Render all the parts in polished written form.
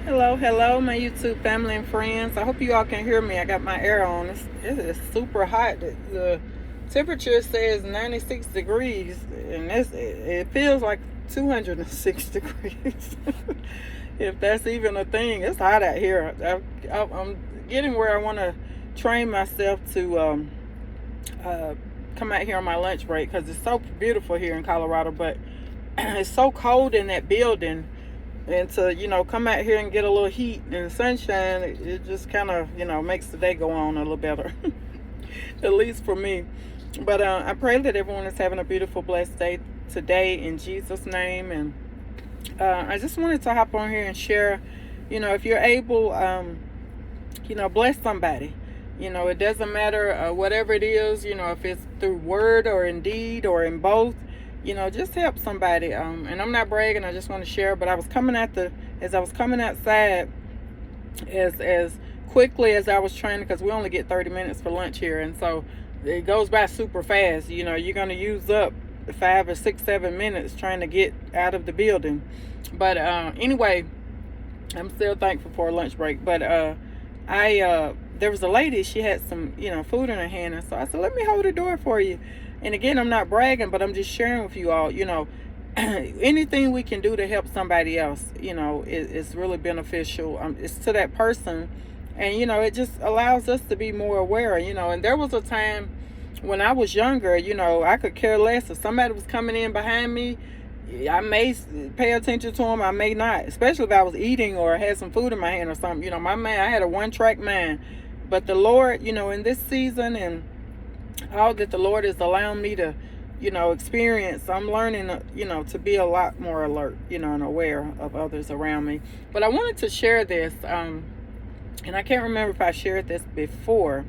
Hello, hello, my YouTube family and friends. I hope you all can hear me. I got my air on. It is super hot. The temperature says 96 degrees, and it feels like 206 degrees. If that's even a thing, it's hot out here. I'm getting where I want to train myself to uh, come out here on my lunch break because it's so beautiful here in Colorado, but it's so cold in that building, and to come out here and get a little heat and sunshine, it just kind of makes the day go on a little better. At least for me. But I pray that everyone is having a beautiful, blessed day today in Jesus name. And I just wanted to hop on here and share, if you're able, bless somebody. It doesn't matter whatever it is, if it's through word or in deed or in both, just help somebody. And I'm not bragging, I just want to share. But as I was coming outside, as quickly as I was training, because we only get 30 minutes for lunch here, and so it goes by super fast. You're going to use up 5 or 6, 7 minutes trying to get out of the building. But anyway, I'm still thankful for a lunch break. But I there was a lady, she had some food in her hand, and so I said, let me hold the door for you. And again, I'm not bragging, but I'm just sharing with you all, anything we can do to help somebody else, is really beneficial. It's to that person, and it just allows us to be more aware. And there was a time when I was younger, I could care less if somebody was coming in behind me. I may pay attention to them, I may not, especially if I was eating or had some food in my hand or something. My man, I had a one-track mind. But the Lord, in this season and all that the Lord is allowing me to experience, I'm learning to be a lot more alert, and aware of others around me. But I wanted to share this, and I can't remember if I shared this before,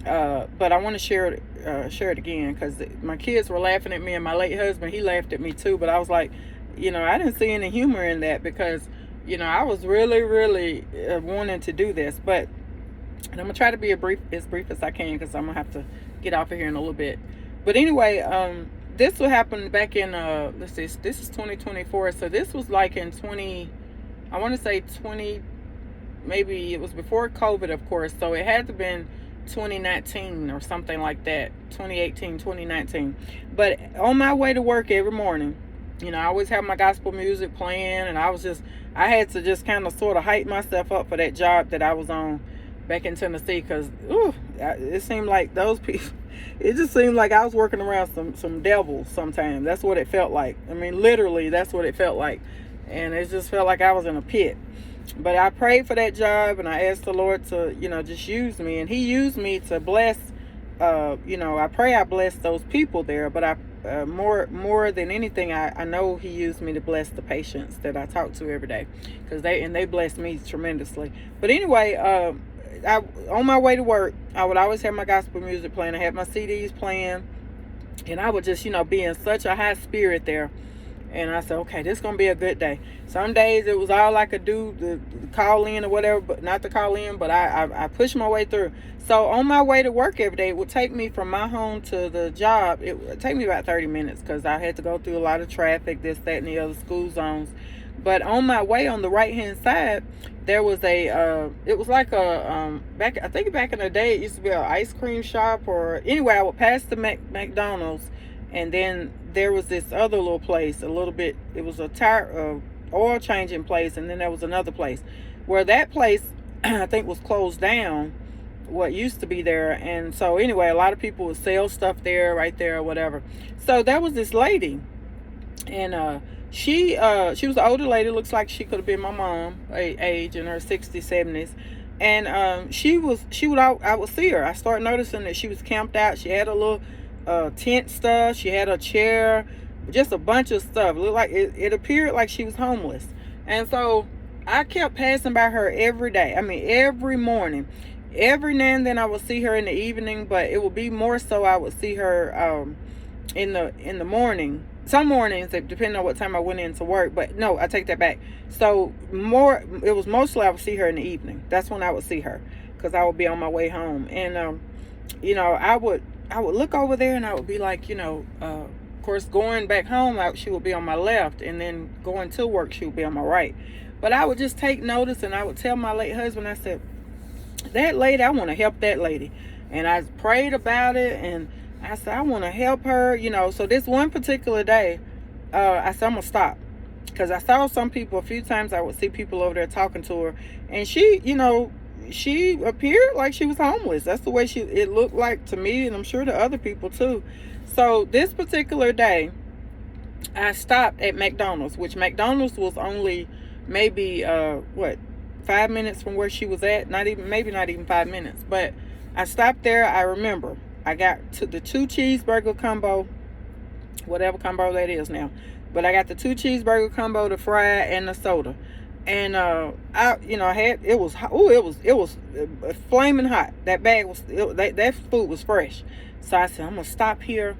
but I want to share it again, because my kids were laughing at me, and my late husband, he laughed at me too. But I was like, I didn't see any humor in that, because I was really wanting to do this. But and I'm gonna try to be as brief as I can, because I'm gonna have to get off of here in a little bit. But anyway, this will happen back in let's see, this is 2024, so this was like in 20, I want to say 20, maybe it was before COVID, of course, so it had to have been 2019 or something like that, 2018, 2019. But on my way to work every morning, I always have my gospel music playing, and I had to just kind of sort of hype myself up for that job that I was on back in Tennessee, because it seemed like those people, it just seemed like I was working around some devils sometimes. That's what it felt like. I mean, literally, that's what it felt like. And it just felt like I was in a pit. But I prayed for that job, and I asked the Lord to, just use me. And he used me to bless, I pray I bless those people there. But more than anything, I know he used me to bless the patients that I talk to every day, because they bless me tremendously. But anyway, on my way to work, I would always have my gospel music playing. I had my CDs playing, and I would just, be in such a high spirit there. And I said, okay, this is going to be a good day. Some days it was all I could do to call in or whatever, but not to call in, but I pushed my way through. So on my way to work every day, it would take me from my home to the job. It would take me about 30 minutes, because I had to go through a lot of traffic, this, that, and the other, school zones. But on my way, on the right-hand side, there was it was like I think back in the day, it used to be an ice cream shop, or anyway, I would pass the McDonald's, and then there was this other little place, a little bit, it was a tire, oil changing place, and then there was another place, where that place, I think, was closed down, what used to be there. And so anyway, a lot of people would sell stuff there, right there, or whatever. So there was this lady, and she was an older lady, looks like she could have been my mom age, in her 60s, 70s. And I would see her. I started noticing that she was camped out. She had a little tent stuff, she had a chair, just a bunch of stuff. It looked like it appeared like she was homeless. And so I kept passing by her every day. I mean, every morning. Every now and then I would see her in the evening, but it would be more so I would see her in the morning. Some mornings, depending on what time I went into work. But no, I take that back. So it was mostly I would see her in the evening. That's when I would see her, because I would be on my way home. And I would look over there, and I would be like, of course, going back home, she would be on my left, and then going to work, she would be on my right. But I would just take notice, and I would tell my late husband, I said, that lady, I want to help that lady. And I prayed about it, and I said, I want to help her, So this one particular day, I said, I'm going to stop. Because I saw some people, a few times I would see people over there talking to her. And she, she appeared like she was homeless. That's the way it looked like to me, and I'm sure to other people too. So this particular day, I stopped at McDonald's, which McDonald's was only maybe 5 minutes from where she was at. Not even 5 minutes. But I stopped there. I remember I got to the 2 cheeseburger combo, whatever combo that is now. But I got the 2 cheeseburger combo, the fried, and the soda. And it was flaming hot. That bag was that food was fresh. So I said, I'm gonna stop here,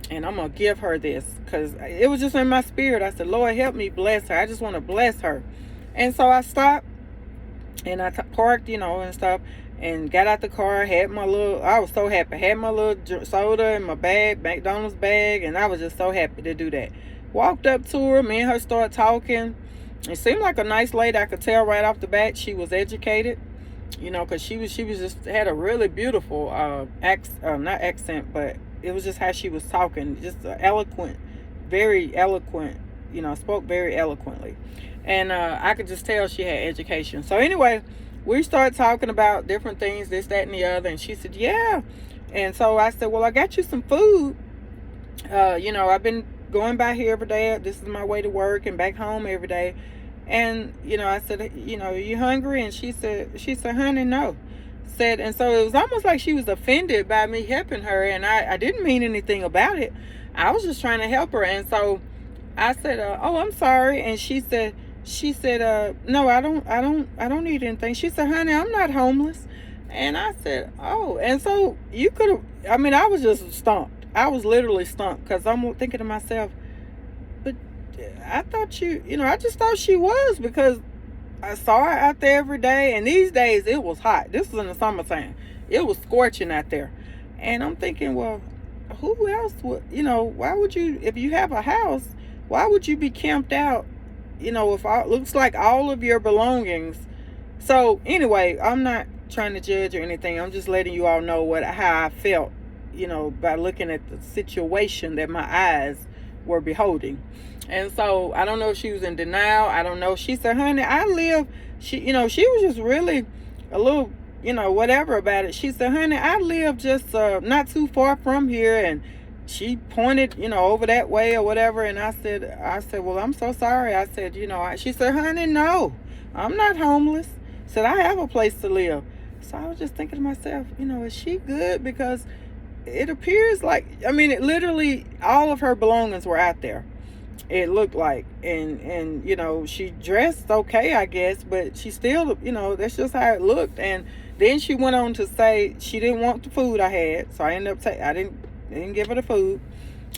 and I'm gonna give her this, because it was just in my spirit. I said, Lord, help me bless her. I just want to bless her. And so I stopped, and I parked, and stuff, and got out the car. I was so happy. Had my little soda in my bag, McDonald's bag, and I was just so happy to do that. Walked up to her. Me and her started talking. It seemed like a nice lady. I could tell right off the bat she was educated, because she was just had a really beautiful not accent, but it was just how she was talking, just very eloquent, spoke very eloquently, and I could just tell she had education. So anyway, we started talking about different things, this, that, and the other, and she said, yeah. And so I said, well, I got you some food. I've been going by here every day. This is my way to work and back home every day. And I said, you hungry? And she said, honey, no. And so it was almost like she was offended by me helping her, and I didn't mean anything about it. I was just trying to help her. And so I said, oh, I'm sorry. And she said, no, I don't need anything. She said, honey, I'm not homeless. And I said, oh. And so I was just stumped. I was literally stumped, because I'm thinking to myself, but I thought I just thought she was, because I saw her out there every day, and these days it was hot. This was in the summertime. It was scorching out there. And I'm thinking, well, who else would, why would you, if you have a house, why would you be camped out, if looks like all of your belongings. So anyway, I'm not trying to judge or anything. I'm just letting you all know how I felt, by looking at the situation that my eyes were beholding. And so I don't know if she was in denial. I don't know. She said, honey, she was just really a little, whatever about it. She said, honey, I live just not too far from here. And she pointed, over that way or whatever. And I said, well, I'm so sorry. I said, she said, honey, no, I'm not homeless. Said, I have a place to live. So I was just thinking to myself, is she good? Because it appears like, it literally, all of her belongings were out there. It looked like, and she dressed okay, I guess, but she still, that's just how it looked. And then she went on to say she didn't want the food I had, so I ended up I didn't give her the food,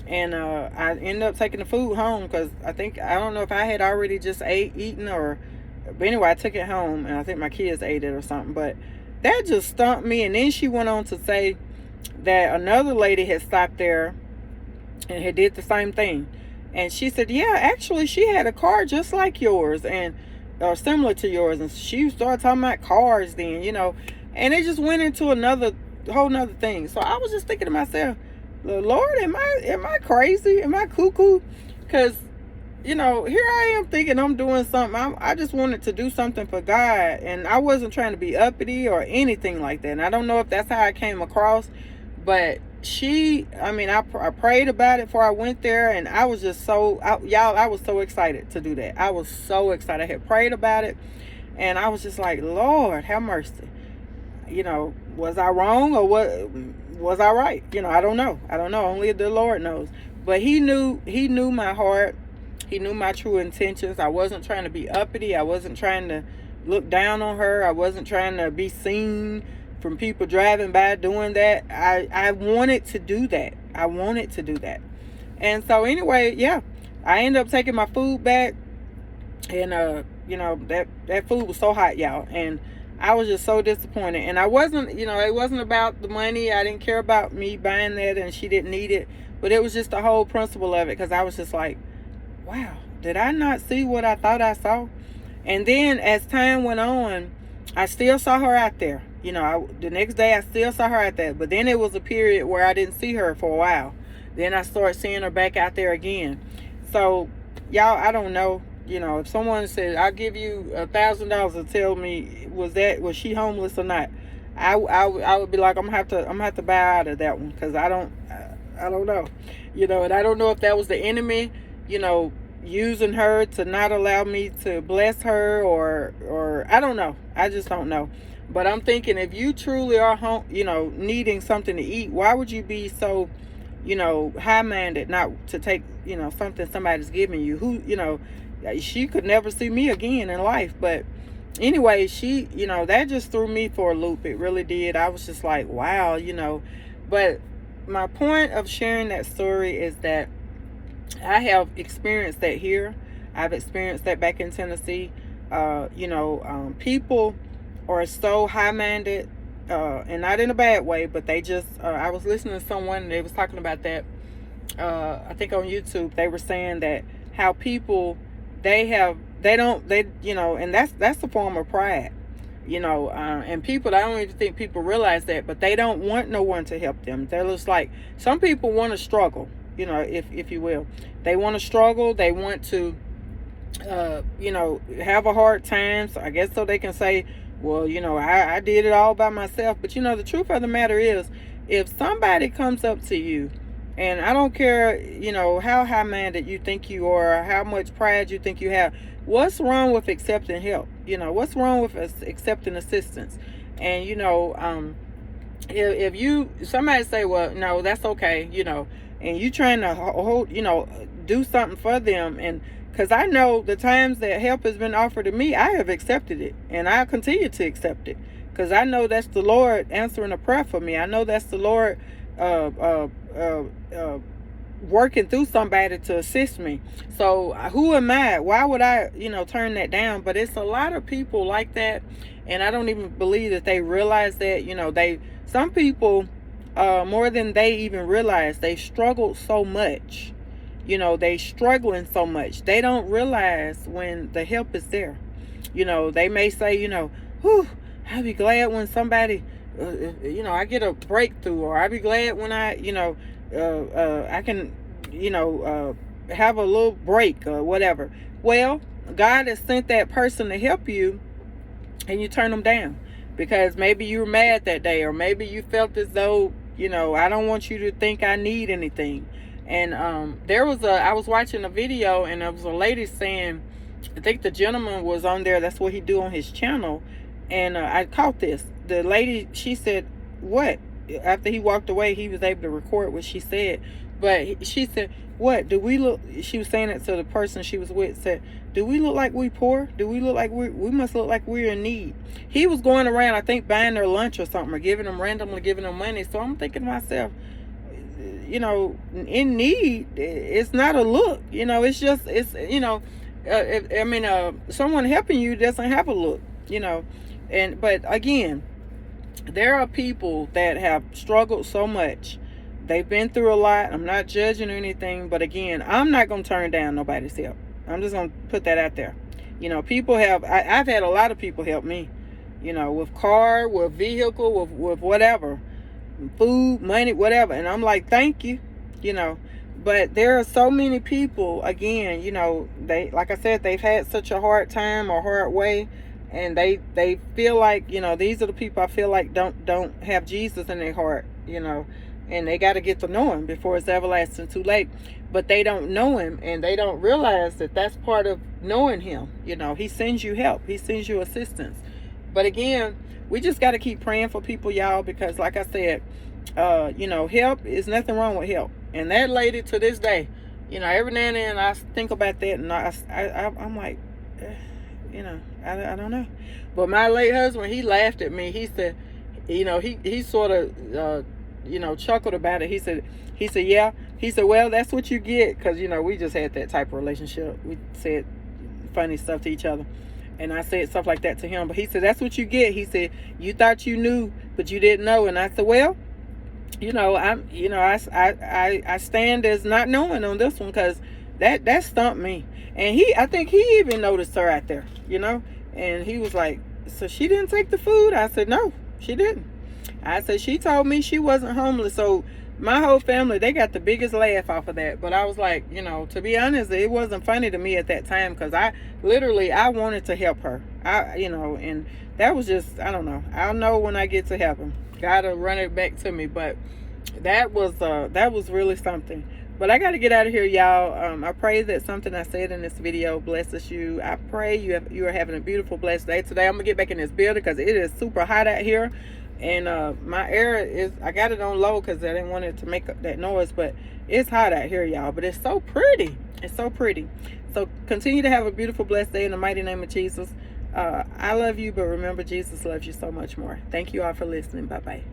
and I ended up taking the food home, because I don't know if I had already just eaten, but anyway, I took it home, and I think my kids ate it or something. But that just stumped me. And then she went on to say that another lady had stopped there and had did the same thing. And she said, yeah, actually she had a car just like yours, and or similar to yours. And she started talking about cars then, and it just went into whole nother thing. So I was just thinking to myself, Lord, am I crazy? Am I cuckoo? Because here I am thinking I'm doing something. I just wanted to do something for God, and I wasn't trying to be uppity or anything like that. And I don't know if that's how I came across, but I prayed about it before I went there, and I was just I was so excited to do that. I was so excited. I had prayed about it, and I was just like, Lord, have mercy. Was I wrong, or what? Was I right? I don't know. Only the Lord knows. But He knew my heart. He knew my true intentions. I wasn't trying to be uppity. I wasn't trying to look down on her. I wasn't trying to be seen from people driving by doing that. I wanted to do that. And so anyway, yeah, I ended up taking my food back, and that food was so hot, y'all, and I was just so disappointed. And I wasn't, it wasn't about the money. I didn't care about me buying that, and she didn't need it, but it was just the whole principle of it, because I was just like, wow, did I not see what I thought I saw? And then as time went on, I still saw her out there. The next day I still saw her out there. But then it was a period where I didn't see her for a while. Then I started seeing her back out there again. So, y'all, I don't know. If someone said, I'll give you $1,000 to tell me was she homeless or not, I would be like, I'm gonna have to bow out of that one, because I don't know. And I don't know if that was the enemy, using her to not allow me to bless her, or I don't know. I just don't know. But I'm thinking, if you truly are home, needing something to eat, why would you be so, high-minded not to take, something somebody's giving you? She could never see me again in life. But anyway, she, that just threw me for a loop. It really did. I was just like, wow, But my point of sharing that story is that I have experienced that here. I've experienced that back in Tennessee. People are so high-minded, and not in a bad way, but they just, I was listening to someone, and they was talking about that, I think on YouTube. They were saying that how people, and that's a form of pride, and people, I don't even think people realize that, but they don't want no one to help them. They're just like, some people want to struggle, if you will. They want to struggle. They want to, have a hard time. So I guess so they can say, well, I did it all by myself. But, the truth of the matter is, if somebody comes up to you, and I don't care, how high-minded you think you are, or how much pride you think you have, what's wrong with accepting help? What's wrong with accepting assistance? And, if somebody say, well, no, that's okay, and you trying to hold, do something for them, and because I know the times that help has been offered to me, I have accepted it, and I continue to accept it, because I know that's the Lord answering a prayer for me. I know that's the Lord working through somebody to assist me. So who am I? Why would I, turn that down? But it's a lot of people like that, and I don't even believe that they realize that. Some people, more than they even realize, they struggled so much. They struggling so much. They don't realize when the help is there. They may say, whew, I'll be glad when somebody, I get a breakthrough, or I'll be glad when I can, have a little break or whatever. Well, God has sent that person to help you, and you turn them down because maybe you were mad that day, or maybe you felt as though, I don't want you to think I need anything. And I was watching a video, and there was a lady saying, I think the gentleman was on there, that's what he do on his channel, and I caught this. The lady, she said, what? After he walked away, he was able to record what she said. But she said, what? Do we look, she was saying it to the person she was with, said, do we look like we poor? Do we look like we must look like we're in need? He was going around, I think, buying their lunch or something, or randomly giving them money. So I'm thinking to myself, in need, it's not a look, it's just, someone helping you doesn't have a look, but again, there are people that have struggled so much. They've been through a lot. I'm not judging or anything, but again, I'm not going to turn down nobody's help. I'm just going to put that out there. People have, I've had a lot of people help me, with car, with vehicle, with whatever, food, money, whatever. And I'm like, thank you, but there are so many people, again, they, like I said, they've had such a hard time or hard way. And they feel like, these are the people I feel like don't have Jesus in their heart, and they got to get to know him before it's everlasting too late. But they don't know him, and they don't realize that that's part of knowing him. He sends you help. He sends you assistance. But again, we just got to keep praying for people, y'all, because like I said, help is nothing wrong with help. And that lady, to this day, every now and then I think about that, and I'm like, I don't know. But my late husband, he laughed at me. He said, he sort of, chuckled about it. He said, yeah. He said, well, that's what you get. Because, we just had that type of relationship. We said funny stuff to each other. And I said stuff like that to him. But he said, that's what you get. He said, you thought you knew, but you didn't know. And I said, well, I stand as not knowing on this one, because That stumped me. And I think he even noticed her out there, you know. And he was like, so she didn't take the food? I said, no, she didn't. I said, she told me she wasn't homeless. So my whole family, they got the biggest laugh off of that. But I was like, you know, to be honest, it wasn't funny to me at that time, because I wanted to help her. You know, and that was just, I don't know. I'll know when I get to heaven. God will run it back to me. But that was really something. But I got to get out of here, y'all. I pray that something I said in this video blesses you. I pray you are having a beautiful, blessed day today. I'm going to get back in this building because it is super hot out here. And my air is, I got it on low because I didn't want it to make that noise. But it's hot out here, y'all. But it's so pretty. It's so pretty. So continue to have a beautiful, blessed day in the mighty name of Jesus. I love you, but remember, Jesus loves you so much more. Thank you all for listening. Bye-bye.